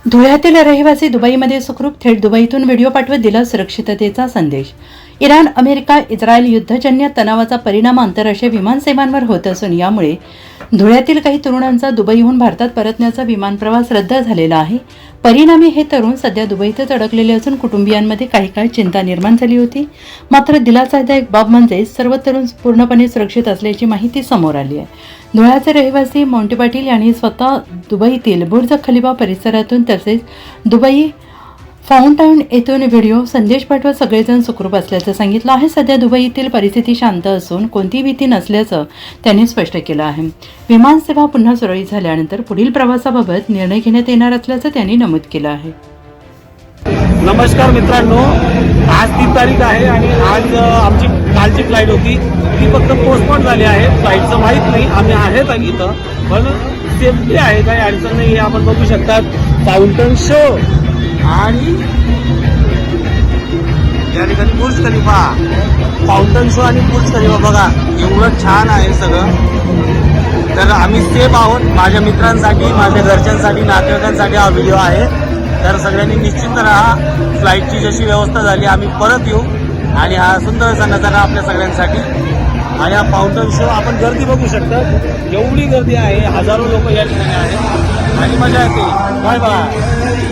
धुळ्यातील रहिवासी दुबईमध्ये सुखरूप थेट दुबईतून व्हिडिओ पाठवत दिला सुरक्षिततेचा संदेश। इराण, अमेरिका, इस्रायल युद्धजन्य तणावाचा परिणाम आंतरराष्ट्रीय विमानसेवांवर होत असून यामुळे धुळ्यातील काही तरुणांचा दुबईहून भारतात परतण्याचा विमान प्रवास रद्द झालेला आहे। परिणामी हे तरुण सध्या दुबईतच अडकलेले असून कुटुंबियांमध्ये काही काळ चिंता निर्माण झाली होती। मात्र दिलासादायक बाब म्हणजे सर्व तरुण पूर्णपणे सुरक्षित असल्याची माहिती समोर आली आहे। धुळ्याचे रहिवासी मोंटी पाटील यांनी स्वतः दुबईतील बुर्ज खलिफा परिसरातून तसेच दुबई फाउंटन येथून व्हिडिओ संदेश पाठवत सगळेजण सुखरूप असल्याचं सांगितलं आहे। सध्या दुबईतील परिस्थिती शांत असून कोणतीही भीती नसल्याचं त्यांनी स्पष्ट केलं आहे। विमान सेवा पुन्हा सुरळीत झाल्यानंतर पुढील प्रवासाबाबत निर्णय घेण्यात येणार असल्याचं त्यांनी नमूद केलं आहे। नमस्कार मित्रांनो, आज 3 तारीख आहे आणि आज आमची कालची फ्लाईट होती ती फक्त पोस्टपोन झाली आहे। फ्लाईटचं माहीत नाही, आम्ही आहेत आणि इथं पण सेफ्टी आहे, काही अडचण नाही। आपण बघू शकतात फाउंटन शो आणि या ठिकाणी बुर्ज खलिफा, फाउंटन शो आणि बुर्ज खलिफा बघा एवढं छान आहे सगळं। तर आम्ही सेफ आहोत। माझ्या मित्रांसाठी, माझ्या घरच्यांसाठी, नातेवाईकांसाठी हा व्हिडिओ आहे। तर सगळ्यांनी निश्चित राहा। फ्लाईटची जशी व्यवस्था झाली आम्ही परत येऊ आणि हा सुंदर असा नजारा आपल्या सगळ्यांसाठी। आणि हा फाउंटन शो आपण गर्दी बघू शकता, एवढी गर्दी आहे, हजारो लोक या ठिकाणी आहेत आणि मजा येते। Bye bye.